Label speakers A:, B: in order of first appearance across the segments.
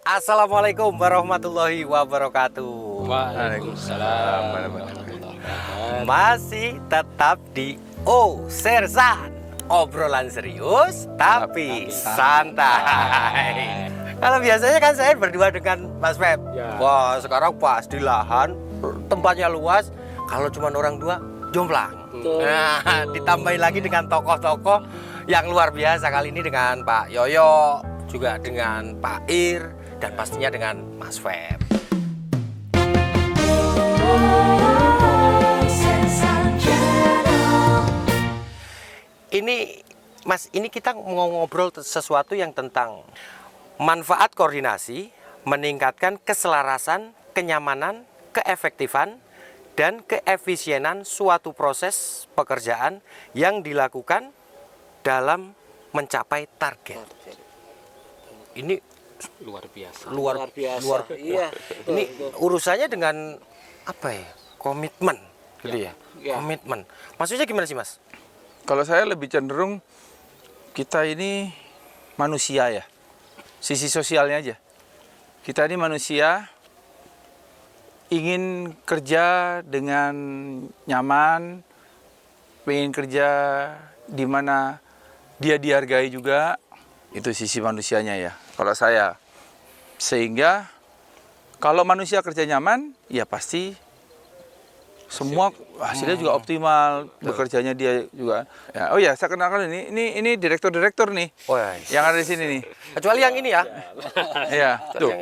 A: Assalamualaikum warahmatullahi wabarakatuh.
B: Waalaikumsalam warahmatullahi wabarakatuh.
A: Masih tetap di Sersan, obrolan serius tapi santai. Kalau biasanya kan saya berdua dengan Mas Feb.
B: Ya.
A: Wah, sekarang pas di lahan, tempatnya luas. Kalau cuma orang dua, jomplang. Nah, ditambahin lagi dengan tokoh-tokoh yang luar biasa. Kali ini dengan Pak Yoyo, juga dengan Pak Ir, dan pastinya dengan Mas Feb. Ini Mas, ini kita mau ngobrol sesuatu yang tentang manfaat koordinasi, meningkatkan keselarasan, kenyamanan, keefektifan, dan keefisienan suatu proses pekerjaan yang dilakukan dalam mencapai target. Ini
B: Luar biasa.
A: luar biasa.
C: Iya.
A: Ini urusannya dengan apa ya? Komitmen, gitu ya.
C: Ya.
A: Komitmen. Maksudnya gimana sih, Mas?
D: Kalau saya lebih cenderung kita ini manusia ya, sisi sosialnya aja. Kita ini manusia ingin kerja dengan nyaman, pengen kerja di mana dia dihargai juga, itu sisi manusianya ya. Kalau saya, sehingga kalau manusia kerja nyaman, ya pasti semua hasilnya juga optimal, bekerjanya dia juga. Ya, oh ya, saya kenalkan ini direktur-direktur nih,
A: Oh, ya.
D: yang ada di sini nih.
A: Kecuali yang ini ya.
D: Iya, tuh.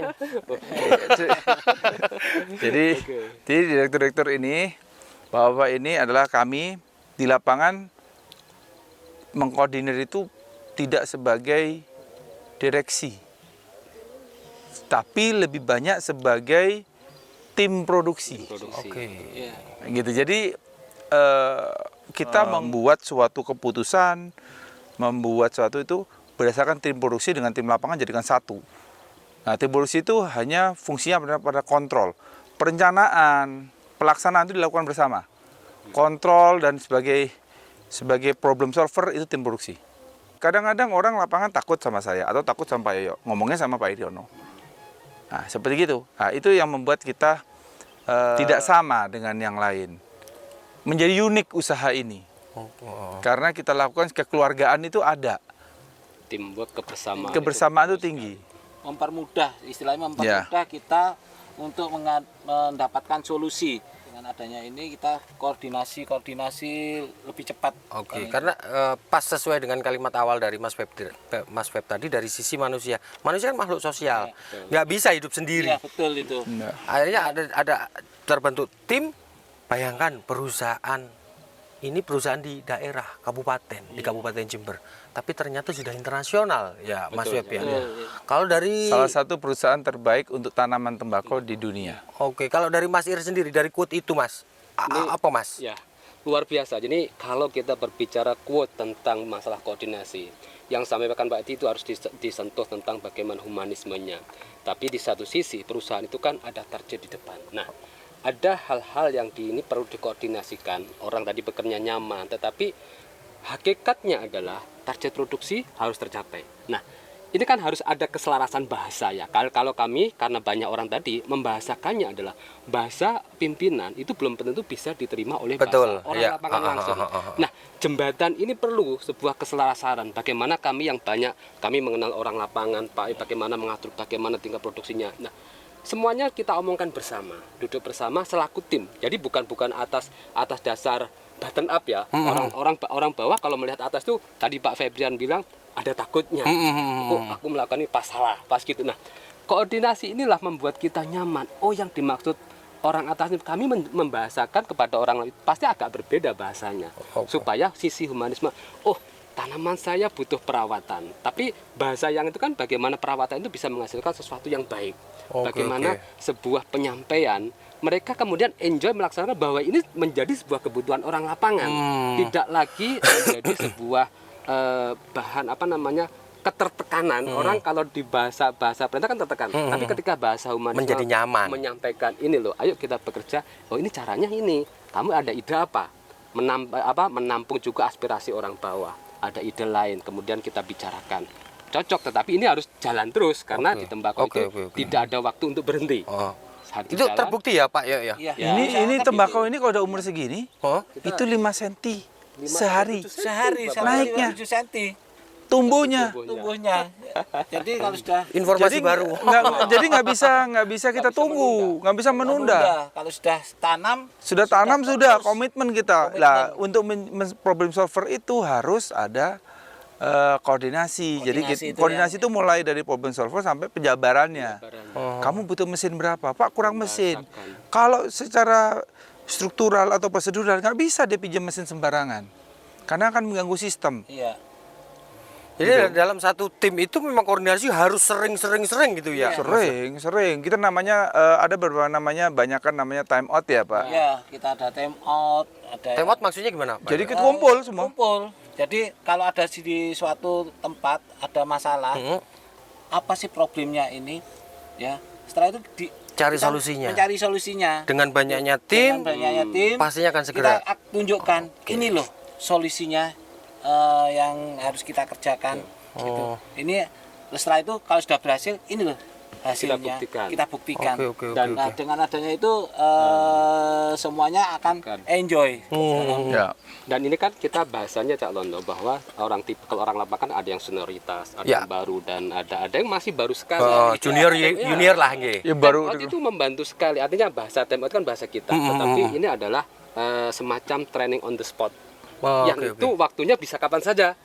D: Jadi direktur-direktur ini, Bapak ini adalah kami di lapangan mengkoordinir itu tidak sebagai direksi, tapi lebih banyak sebagai tim produksi.
A: Oke.
C: Iya.
D: Gitu. Jadi kita membuat suatu keputusan, membuat suatu itu berdasarkan tim produksi dengan tim lapangan jadikan satu. Nah, tim produksi itu hanya fungsinya pada kontrol, perencanaan, pelaksanaan itu dilakukan bersama. Kontrol dan sebagai problem solver itu tim produksi. Kadang-kadang orang lapangan takut sama saya atau takut sama Pak Yoyo, ngomongnya sama Pak Iryono. Nah, seperti gitu. Nah, itu yang membuat kita tidak sama dengan yang lain. Menjadi unik usaha ini. Karena kita lakukan kekeluargaan itu ada.
B: Teamwork, kebersamaan.
D: Kebersamaan itu tinggi.
C: Mempermudah, istilahnya mempermudah kita untuk mendapatkan solusi. Dengan adanya ini kita koordinasi lebih cepat.
A: Oke, karena pas sesuai dengan kalimat awal dari Mas Feb tadi, dari sisi manusia. Manusia kan makhluk sosial, nggak bisa hidup sendiri.
C: Iya, betul itu.
A: Akhirnya ada terbentuk tim. Bayangkan perusahaan ini perusahaan di daerah kabupaten, di Kabupaten Jember, tapi ternyata sudah internasional ya, Mas Feb ya. Kalau dari
D: Salah satu perusahaan terbaik untuk tanaman tembakau di dunia.
A: Oke, kalau dari Mas Ir sendiri, dari quote itu Mas, apa Mas?
B: Ya, luar biasa. Jadi kalau kita berbicara quote tentang masalah koordinasi, yang sampaikan Pak Edi itu harus disentuh tentang bagaimana humanismenya. Tapi di satu sisi perusahaan itu kan ada target di depan. Nah, ada hal-hal yang ini perlu dikoordinasikan. Orang tadi bekerja nyaman, tetapi hakikatnya adalah target produksi harus tercapai. Nah, ini kan harus ada keselarasan bahasa ya. Kalau kami, karena banyak orang tadi membahasakannya adalah bahasa pimpinan, itu belum tentu bisa diterima oleh
A: Betul,
B: bahasa orang
A: iya.
B: lapangan langsung. Nah, jembatan ini perlu sebuah keselarasan. Bagaimana kami yang banyak, kami mengenal orang lapangan, Pak, bagaimana mengatur, bagaimana tingkat produksinya. Nah, semuanya kita omongkan bersama, duduk bersama selaku tim. Jadi bukan atas dasar button up ya. Orang bawah kalau melihat atas tuh tadi Pak Febrian bilang ada takutnya. Aku melakukan ini pas salah, pas gitu. Nah, koordinasi inilah membuat kita nyaman. Oh, yang dimaksud orang atas ini kami membahasakan kepada orang lain pasti agak berbeda bahasanya. Supaya sisi humanisme, oh, tanaman saya butuh perawatan. Tapi bahasa yang itu kan bagaimana perawatan itu bisa menghasilkan sesuatu yang baik. Bagaimana sebuah penyampaian mereka kemudian enjoy melaksanakan bahwa ini menjadi sebuah kebutuhan orang lapangan, tidak lagi menjadi sebuah bahan ketertekanan. Orang kalau di bahasa perintah kan tertekan, tapi ketika bahasa humanisme
A: Menjadi nyaman.
B: menyampaikan ini loh, ayo kita bekerja, oh ini caranya ini, kamu ada ide apa, menampung juga aspirasi orang bawah, ada ide lain, kemudian kita bicarakan. cocok, tetapi ini harus jalan terus karena
A: Oke.
B: di tembakau
A: Oke,
B: itu
A: oke, oke.
B: tidak ada waktu untuk berhenti.
A: Oh.
B: Saat
A: Itu
B: jalan,
A: terbukti ya Pak Yoyo?
C: Iya.
D: Ini tembakau ini kalau udah umur segini,
A: Oh.
D: itu 5 cm sehari
C: Sehari sampai
D: Naiknya.
C: 7 cm
D: tumbuhnya.
C: tumbuhnya. Jadi kalau sudah
A: Informasi baru.
D: Jadi nggak bisa kita tunggu, nggak bisa menunda.
C: kalau sudah tanam
D: Sudah tanam sudah komitmen kita.
C: Komitmen.
D: Lah untuk problem solver itu harus ada koordinasi. Jadi
C: Koordinasi itu
D: koordinasi itu mulai dari problem solver sampai penjabarannya.
A: Oh.
D: Kamu butuh mesin berapa? Pak kurang mesin.
B: Membahasakan.
D: Kalau secara struktural atau prosedural nggak bisa dia pinjam mesin sembarangan. Karena akan mengganggu sistem.
C: iya.
A: Jadi dalam satu tim itu memang koordinasi harus sering gitu ya?
D: Sering. Kita namanya ada beberapa namanya, banyak kan namanya time out ya Pak.
C: Iya, kita ada time out, ada
A: Temot maksudnya gimana Pak?
D: Jadi kita kumpul semua.
C: kumpul. Jadi kalau ada di suatu tempat ada masalah,
A: Hmm.
C: apa sih problemnya ini? Ya, setelah itu
A: Cari
C: kita
A: solusinya.
C: Mencari solusinya.
A: Dengan banyaknya
C: Dengan
A: tim,
C: banyaknya tim,
A: pastinya akan segera.
C: kita tunjukkan ini loh solusinya yang harus kita kerjakan. Gitu.
A: Oh.
C: Ini setelah itu kalau sudah berhasil, ini loh hasilnya
B: buktikan.
C: kita buktikan.
A: Oke.
B: Dan
C: Nah, dengan adanya itu semuanya akan
B: Bukan.
C: enjoy.
D: Ya.
B: Dan ini kan kita bahasanya Cak Londo bahwa kalau orang lapangan ada yang senioritas, ada
A: Ya.
B: yang baru dan ada yang masih baru sekali.
A: Oh, junior lah nggih.
D: Ya
B: Baru
D: baru
B: itu membantu sekali. Artinya bahasa time out kan bahasa kita, tetapi ini adalah semacam training on the spot.
A: Oh,
B: yang
A: oke,
B: itu waktunya bisa kapan saja.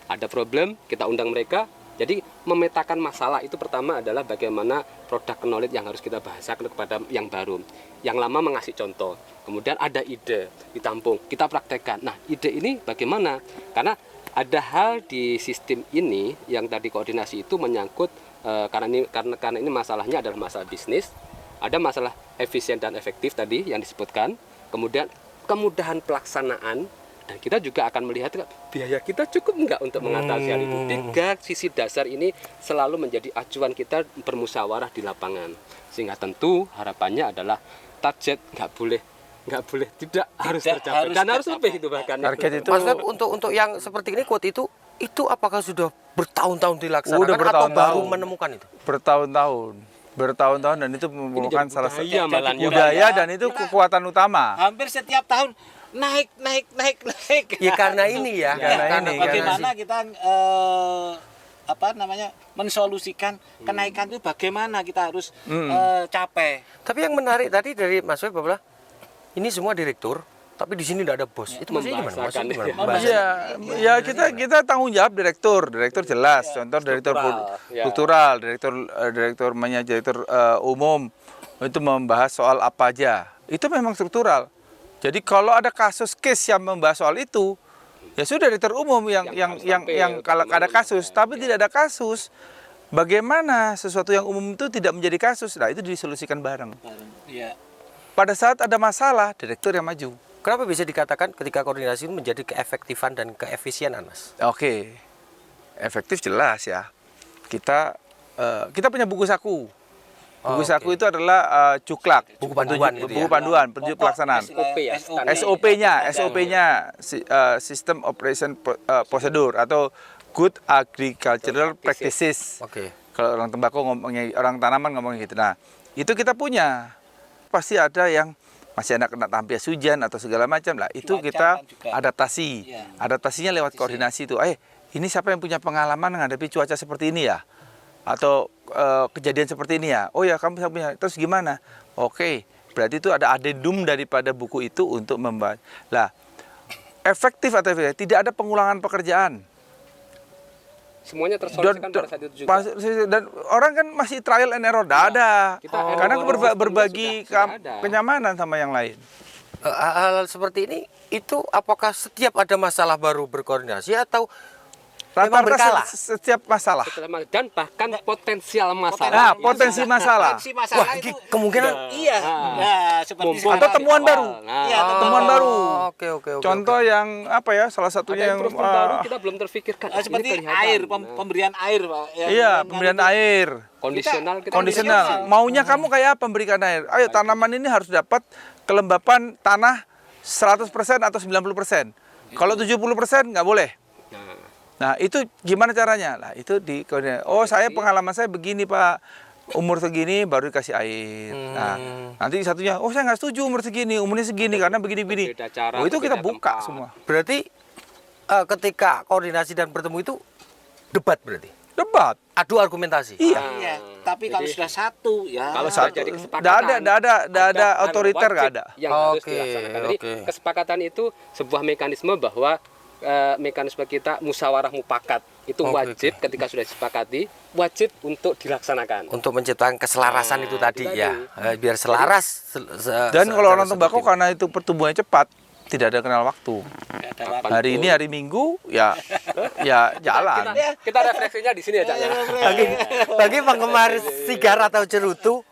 B: Ada problem, kita undang mereka. Jadi memetakan masalah itu pertama adalah bagaimana produk knowledge yang harus kita bahasakan kepada yang baru. Yang lama mengasih contoh. Kemudian ada ide ditampung, kita praktekkan. Nah, ide ini bagaimana? Karena ada hal di sistem ini yang tadi koordinasi itu menyangkut karena ini masalahnya adalah masalah bisnis. Ada masalah efisien dan efektif tadi yang disebutkan. Kemudian kemudahan pelaksanaan. Dan kita juga akan melihat biaya kita cukup enggak untuk mengatasi hal itu. Tiga sisi dasar ini selalu menjadi acuan kita bermusyawarah di lapangan. Sehingga tentu harapannya adalah target nggak boleh tidak harus tercapai
C: harus
B: dan harus
C: tercapai.
B: lebih itu bahkan.
D: target itu
A: Mas Web, untuk yang seperti ini quote itu apakah sudah bertahun-tahun dilaksanakan
D: Udah
A: atau
D: bertahun-tahun.
A: baru menemukan itu?
D: bertahun-tahun dan itu merupakan
B: jadi
D: salah satu
B: budaya malah.
D: budaya dan itu kekuatan utama.
C: Hampir setiap tahun naik.
A: Ya karena ini ya.
D: Karena ini,
C: Bagaimana kita mensolusikan kenaikan itu bagaimana kita harus capai.
A: Tapi yang menarik tadi dari Mas Web bahwa ini semua direktur, tapi di sini tidak ada bos. Itu maksudnya gimana?
B: Membahasakan,
A: Maksudnya gimana?
B: ya.
A: Membahasakan.
D: Ya kita tanggung jawab direktur jelas. Contoh direktur
B: ya.
D: struktural, direktur umum itu membahas soal apa aja. Itu memang struktural. Jadi kalau ada case yang membahas soal itu, ya sudah direktur umum yang kalau ada kasus, tapi tidak ada kasus. Bagaimana sesuatu yang umum itu tidak menjadi kasus? Nah, itu disolusikan bareng.
C: Iya.
D: Pada saat ada masalah, direktur yang maju.
A: Kenapa bisa dikatakan ketika koordinasi itu menjadi keefektifan dan keefisienan, Mas?
D: Oke, efektif jelas ya. Kita punya buku saku. Buku saku itu adalah cuklak,
A: Buku panduan gitu ya?
D: buku panduan, petunjuk pelaksanaan.
B: SOP ya,
D: SOP-nya, System Operation Procedure atau Good Agricultural Practices.
A: Oke.
D: Kalau orang tembakau ngomongnya, orang tanaman ngomongnya gitu. Nah, itu kita punya. Pasti ada yang masih ada kena tampias hujan atau segala macam lah. Itu
C: Cuaca
D: kita
C: kan juga.
D: adaptasi.
C: Iya.
D: Adaptasinya lewat koordinasi itu. Ini siapa yang punya pengalaman menghadapi cuaca seperti ini ya? Atau kejadian seperti ini ya? Oh ya, kamu punya. Terus gimana? Oke, berarti itu ada addendum daripada buku itu untuk membahas. Lah, efektif atau efektif? Tidak ada pengulangan pekerjaan.
B: Semuanya tersolusikan pada saat itu juga.
D: Dan orang kan masih trial and error, tidak ada. Karena
B: sudah
D: berbagi
B: ada.
D: kenyamanan sama yang lain.
A: Hal seperti ini itu apakah setiap ada masalah baru berkoordinasi atau memang berkala?
D: Setiap masalah.
B: Dan bahkan potensial masalah.
D: Nah, potensi masalah.
C: Potensi masalah
A: Wah,
C: itu
A: kemungkinan
C: iya. Nah, seperti
B: Mumpung
D: Atau
C: sekarang.
D: temuan baru.
C: Iya,
D: Temuan baru.
A: Oke.
D: Contoh yang apa ya? Salah
B: Ada
D: satunya yang
B: improvement baru kita belum terfikirkan.
C: seperti
B: Ini kelihatan.
C: air, pemberian air, Pak.
D: iya, pemberian air.
B: Kondisional kita
D: Kondisional. Maunya kamu kayak apa memberikan air? Ayo, tanaman ini harus dapat kelembapan tanah 100% atau 90%. Kalau 70% nggak boleh.
B: Nah,
D: Nah, itu gimana caranya? Lah, itu di oh, saya pengalaman saya begini, Pak. Umur segini baru dikasih air. Nah, nanti satunya, oh saya nggak setuju umur segini, umurnya segini karena begini-begini.
B: Berbeda cara,
D: Oh, itu kita
B: berbeda
D: buka
B: tempat.
D: semua.
A: Berarti ketika koordinasi dan bertemu itu debat berarti.
D: Debat.
A: Adu argumentasi.
D: Iya.
C: Iya, tapi kalau
B: Jadi,
C: sudah satu ya.
B: Kalau
D: satu.
B: sudah jadi kesepakatan,
D: Nggak ada otoriter, nggak ada.
B: yang harus
A: Oke,
B: dilaksanakan. Jadi
A: oke.
B: kesepakatan itu sebuah mekanisme bahwa mekanisme kita musyawarah mufakat itu
A: Oke,
B: wajib ketika sudah disepakati, wajib untuk dilaksanakan.
A: Untuk menciptakan keselarasan itu tadi
B: itu
A: ya.
B: tadi.
A: Biar selaras.
D: Dan kalau orang
A: secara
D: tembakau
A: subjektif.
D: karena itu pertumbuhannya cepat, tidak ada kenal waktu.
C: Nggak ada waktu.
D: Hari ini hari Minggu ya ya jalan.
B: Kita refleksinya di sini ya, Cak, ya.
A: Bagi penggemar sigar atau cerutu,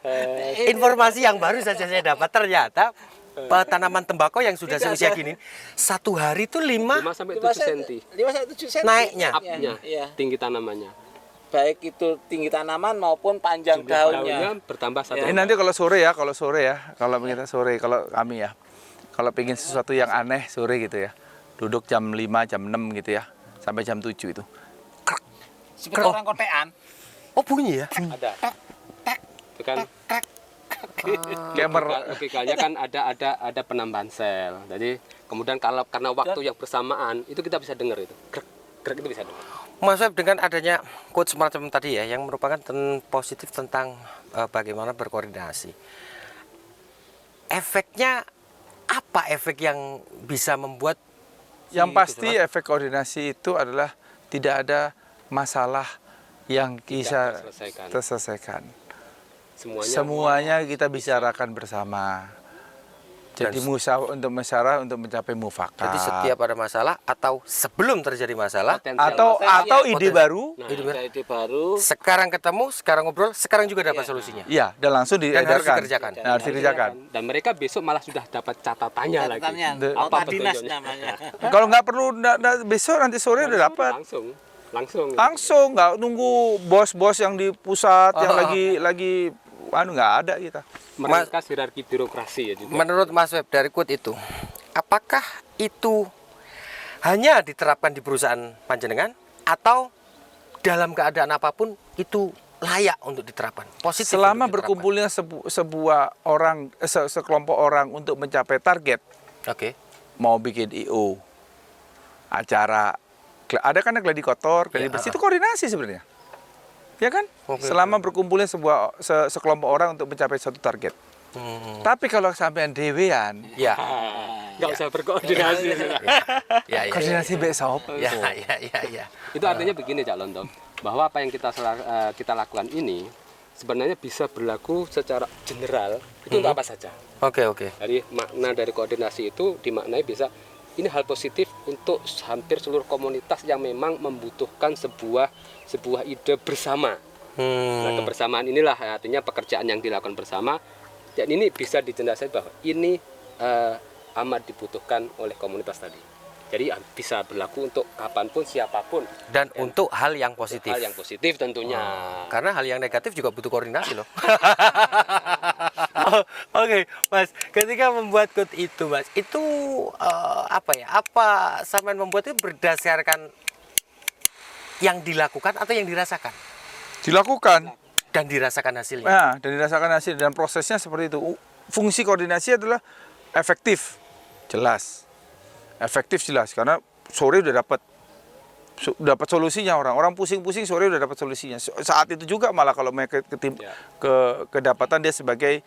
A: informasi yang baru saja saya dapat ternyata tanaman tembakau yang sudah seusia gini, satu hari itu 5
B: 5 sampai 7 cm
C: 5 sampai 7 cm.
A: naiknya.
B: up-nya,
C: Iya.
B: tinggi tanamannya.
C: Baik itu tinggi tanaman maupun panjang daunnya.
B: Bertambah satu.
D: Ini nanti kalau sore ya, kalau kita sore, kalau kami ya, kalau pengen sesuatu yang aneh sore gitu ya, duduk jam 5, jam 6 gitu ya, sampai jam 7 itu.
C: Seperti orang kotean.
A: Oh bunyi ya?
B: Ada. Itu kan
D: Gamer.
B: logikanya kan ada penambahan sel. Jadi kemudian karena waktu yang bersamaan itu kita bisa dengar itu. Krek, krek itu bisa dengar.
A: Mas Web, dengan adanya quote semacam tadi ya, yang merupakan positif tentang bagaimana berkoordinasi. Efeknya apa efek yang bisa membuat
D: Yang pasti efek koordinasi itu adalah tidak ada masalah yang bisa
B: terselesaikan.
D: terselesaikan.
B: Semuanya
D: Semuanya kita bicarakan bersama. Jadi untuk musyawarah untuk mencapai mufakat.
A: jadi setiap ada masalah atau sebelum terjadi masalah,
B: potensial
D: atau
B: masalah.
D: ide baru,
B: Nah,
C: Ada ide baru.
A: sekarang ketemu, sekarang ngobrol, sekarang juga dapat solusinya.
D: ya, dan langsung
A: Dan harus
D: diedarkan.
A: dikerjakan.
D: Nah, harus dikerjakan.
B: Dan mereka besok malah sudah dapat catatannya lagi.
C: Catatannya.
D: The-
C: Nota
B: Apa
C: dinas
B: petunjuknya?
C: namanya.
D: Kalau nggak perlu besok nanti sore udah dapat. Langsung nggak nunggu bos-bos yang di pusat yang lagi nggak ada kita.
B: Merangkas hierarki birokrasi ya juga.
A: Menurut Mas Web dari quote itu, apakah itu hanya diterapkan di perusahaan panjenengan atau dalam keadaan apapun itu layak untuk diterapkan? Positif.
D: Selama
A: untuk diterapkan?
D: berkumpulnya sebuah orang, sekelompok orang untuk mencapai target,
A: Oke.
D: mau bikin IO, acara, ada kan gladi kotor, gladi bersih, itu koordinasi sebenarnya. Ya kan?
A: Oke,
D: Selama berkumpulnya sekelompok orang untuk mencapai satu target. Tapi kalau sampean dewean,
A: Ya.
B: Nggak usah berkoordinasi.
A: Ya, ya.
D: koordinasi besok.
A: Ya.
B: Itu artinya begini, Cak Lontong, bahwa apa yang kita lakukan ini sebenarnya bisa berlaku secara general itu untuk apa saja.
A: Oke.
B: Dari makna dari koordinasi itu dimaknai bisa ini hal positif untuk hampir seluruh komunitas yang memang membutuhkan sebuah ide bersama. Nah, kebersamaan inilah artinya pekerjaan yang dilakukan bersama. Dan ini bisa dijelaskan bahwa ini amat dibutuhkan oleh komunitas tadi. Jadi bisa berlaku untuk kapanpun, siapapun.
A: Dan untuk hal yang positif.
B: Hal yang positif tentunya.
A: Karena hal yang negatif juga butuh koordinasi loh. Oke, Mas. Ketika membuat quote itu, Mas, itu apa sampean membuat itu berdasarkan yang dilakukan atau yang dirasakan?
D: Dilakukan.
A: Dan dirasakan hasilnya.
D: Nah, dan dirasakan hasil dan prosesnya seperti itu. Fungsi koordinasi adalah efektif, jelas. Efektif jelas karena sore udah dapat solusinya orang pusing-pusing sore udah dapat solusinya. Saat itu juga malah kalau mereka kedapatan dia sebagai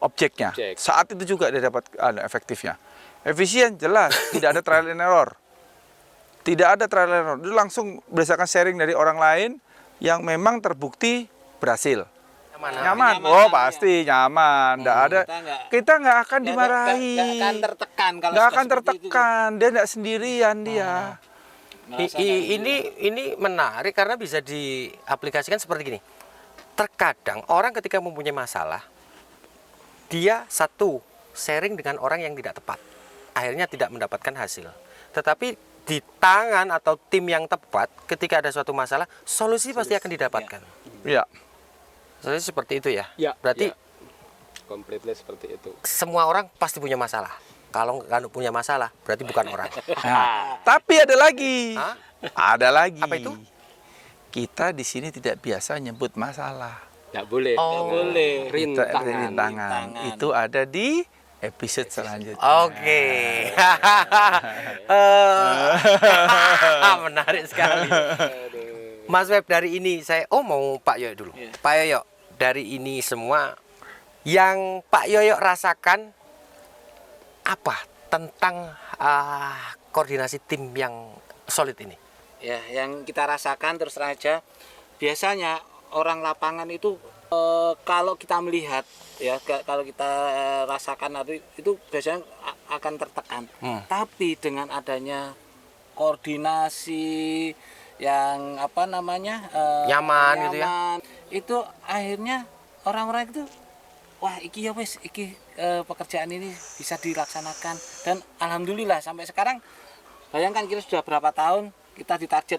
D: objeknya.
B: Objek.
D: Saat itu juga dia dapat efektifnya. Efisien jelas, tidak ada trial and error. Tidak ada trial and error. Itu langsung berdasarkan sharing dari orang lain yang memang terbukti berhasil. Nyaman. Oh, pasti nyaman. Nggak ada. Kita nggak akan dimarahi.
C: Nggak akan tertekan kalau
D: Nggak
C: sudah
D: akan
C: seperti itu.
D: tertekan. Dia nggak sendirian dia.
A: Ini menarik karena bisa diaplikasikan seperti gini. Terkadang orang ketika mempunyai masalah, dia sharing dengan orang yang tidak tepat. Akhirnya tidak mendapatkan hasil. Tetapi di tangan atau tim yang tepat, ketika ada suatu masalah, solusi pasti akan didapatkan.
D: Iya.
A: Solusi seperti itu ya.
B: Ya,
A: Berarti
B: ya. Completely seperti itu.
A: semua orang pasti punya masalah. Kalau nggak punya masalah, berarti bukan orang.
D: Nah, tapi ada lagi.
A: Hah?
D: Ada lagi.
A: Apa itu?
D: Kita di sini tidak biasa nyebut masalah.
B: Nggak boleh.
C: Nggak boleh.
D: Kita
B: Rintangan.
D: rintangan. Itu ada di episode selanjutnya.
A: Oke. Menarik sekali. Mas Web, dari ini saya mau Pak Yoyo dulu.
C: Iya.
A: Pak Yoyo, dari ini semua yang Pak Yoyo rasakan apa tentang koordinasi tim yang solid ini?
C: Ya, yang kita rasakan terus terang aja, biasanya orang lapangan itu kalau kita melihat ya, kalau kita rasakan itu biasanya akan tertekan. Tapi dengan adanya koordinasi yang apa namanya
A: Nyaman gitu ya?
C: itu akhirnya orang-orang itu wah iki ya wes iki pekerjaan ini bisa dilaksanakan, dan alhamdulillah sampai sekarang bayangkan kita sudah berapa tahun kita ditarget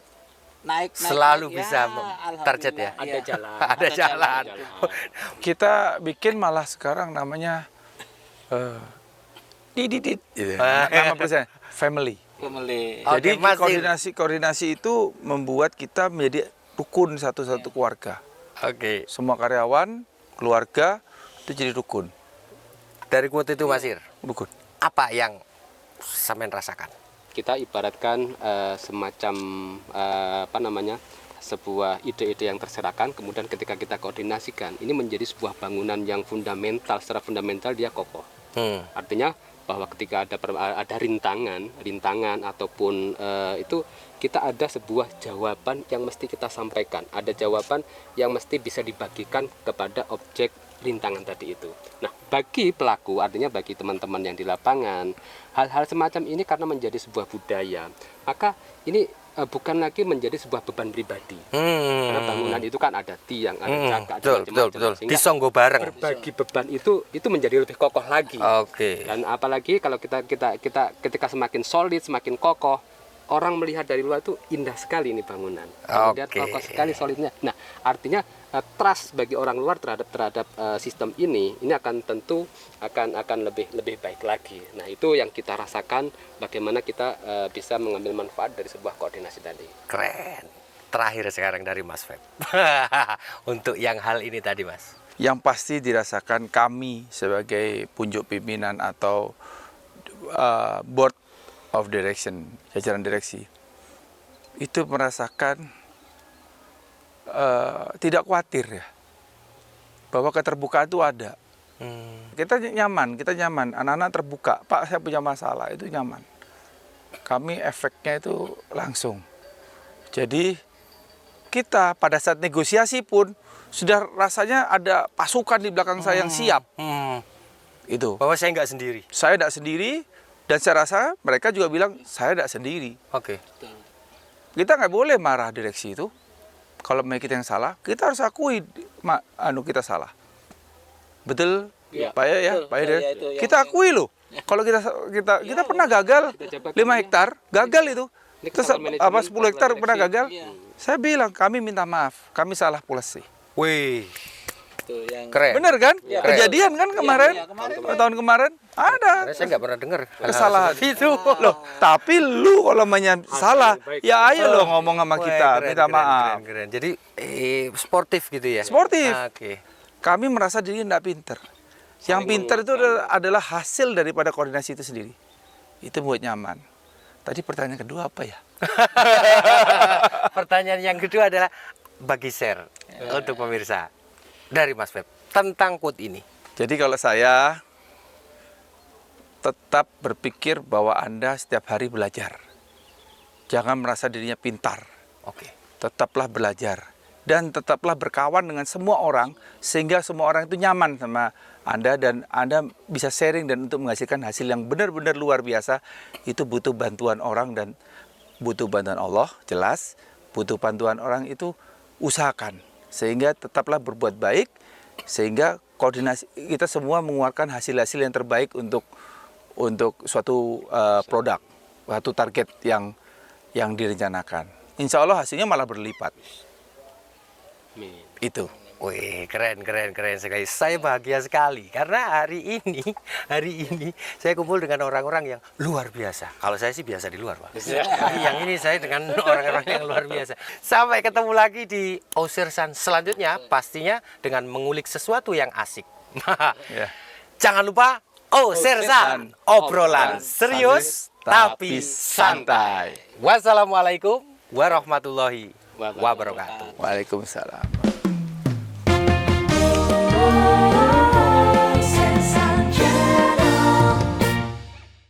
C: naik
A: Selalu
C: naik.
A: bisa target ya?
B: Ada jalan.
A: Ada jalan.
D: Kita bikin malah sekarang namanya didit gitu. Nama perusahaan family.
C: Family.
A: Oke,
D: Jadi
A: Mas,
D: koordinasi itu membuat kita menjadi rukun satu keluarga.
A: Oke.
D: Semua karyawan, keluarga itu jadi rukun.
A: Dari quote itu Mas Ir,
D: Rukun.
A: apa yang sampean rasakan?
B: Kita ibaratkan semacam apa namanya, sebuah ide-ide yang terserahkan, kemudian ketika kita koordinasikan, ini menjadi sebuah bangunan yang fundamental, secara fundamental dia kokoh. Artinya bahwa ketika ada rintangan ataupun itu kita ada sebuah jawaban yang mesti kita sampaikan, ada jawaban yang mesti bisa dibagikan kepada objek rintangan tadi itu. Nah, bagi pelaku, artinya bagi teman-teman yang di lapangan, hal-hal semacam ini karena menjadi sebuah budaya, maka ini bukan lagi menjadi sebuah beban pribadi. Karena bangunan itu kan ada tiang, ada cakak,
A: Betul.
B: Sehingga
A: Disonggo bareng.
B: berbagi beban itu menjadi lebih kokoh lagi.
A: Oke.
B: Dan apalagi kalau kita ketika semakin solid, semakin kokoh, orang melihat dari luar itu indah sekali ini bangunan. Kemudian
A: Oke.
B: kokoh sekali solidnya. Nah, artinya trust bagi orang luar terhadap sistem ini akan tentu akan lebih baik lagi. Nah, itu yang kita rasakan, bagaimana kita bisa mengambil manfaat dari sebuah koordinasi tadi.
A: Keren. Terakhir sekarang dari Mas Feb. Untuk yang hal ini tadi, Mas.
D: Yang pasti dirasakan kami sebagai punjuk pimpinan atau board of direction, jajaran direksi, itu merasakan tidak khawatir ya, bahwa keterbukaan itu ada. Kita nyaman, anak-anak terbuka. Pak, saya punya masalah, itu nyaman. Kami efeknya itu langsung. Jadi kita pada saat negosiasi pun sudah rasanya ada pasukan di belakang saya yang siap. Itu.
A: Bahwa saya nggak sendiri.
D: Saya tidak sendiri, dan saya rasa mereka juga bilang saya tidak sendiri.
A: Oke.
D: Kita nggak boleh marah direksi itu. Kalau memang kita yang salah, kita harus akui kita salah. Betul,
B: Ya.
D: Pak ya,
C: Betul,
D: Pak ya.
C: ya, itu yang-
D: Kita akui loh. Kalau kita pernah gagal
B: Kita coba
D: 5 hektar, gagal itu.
B: Ini
D: Terus
B: kesalahan
D: apa
B: manajemen,
D: 10 hektar
B: kesalahan
D: pernah
B: direksi.
D: gagal?
C: Iya.
D: Saya bilang kami minta maaf, kami salah polisi.
A: Wih,
C: Itu yang
A: keren.
D: Bener kan?
C: Iya,
D: Kejadian kan kemarin?
C: iya, kemarin.
D: Tahun kemarin ada.
A: Karena saya nggak pernah dengar hal-hal
D: Kesalahan.
A: seperti itu.
D: Loh, tapi lu kalau salah,
B: baik.
D: ya ayo lo ngomong sama
A: Wah,
D: kita,
A: keren,
D: minta
A: keren,
D: maaf.
A: keren. Jadi sportif gitu ya.
D: Sportif.
A: Oke.
D: Kami merasa diri tidak pinter. Yang pinter itu adalah hasil daripada koordinasi itu sendiri. Itu buat nyaman. Tadi pertanyaan kedua apa ya?
A: Pertanyaan yang kedua adalah bagi share untuk pemirsa dari Mas Feb tentang quote ini.
D: Jadi kalau saya tetap berpikir bahwa Anda setiap hari belajar. Jangan merasa dirinya pintar.
A: Oke.
D: Tetaplah belajar. Dan tetaplah berkawan dengan semua orang sehingga semua orang itu nyaman sama Anda dan Anda bisa sharing, dan untuk menghasilkan hasil yang benar-benar luar biasa itu butuh bantuan orang dan butuh bantuan Allah, jelas. Butuh bantuan orang itu usahakan sehingga tetaplah berbuat baik sehingga koordinasi kita semua mengeluarkan hasil-hasil yang terbaik untuk suatu produk, suatu target yang direncanakan. Insya Allah hasilnya malah berlipat.
B: Amin.
D: Itu.
A: Wih, keren sekali. Saya bahagia sekali karena hari ini saya kumpul dengan orang-orang yang luar biasa. Kalau saya sih biasa di luar, Pak. Tapi yang ini saya dengan orang-orang yang luar biasa. Sampai ketemu lagi di Osersan selanjutnya, pastinya dengan mengulik sesuatu yang asik.
D: Ya.
A: Jangan lupa Osersan, obrolan serius tapi santai. Wassalamualaikum warahmatullahi wabarakatuh.
D: Waalaikumsalam.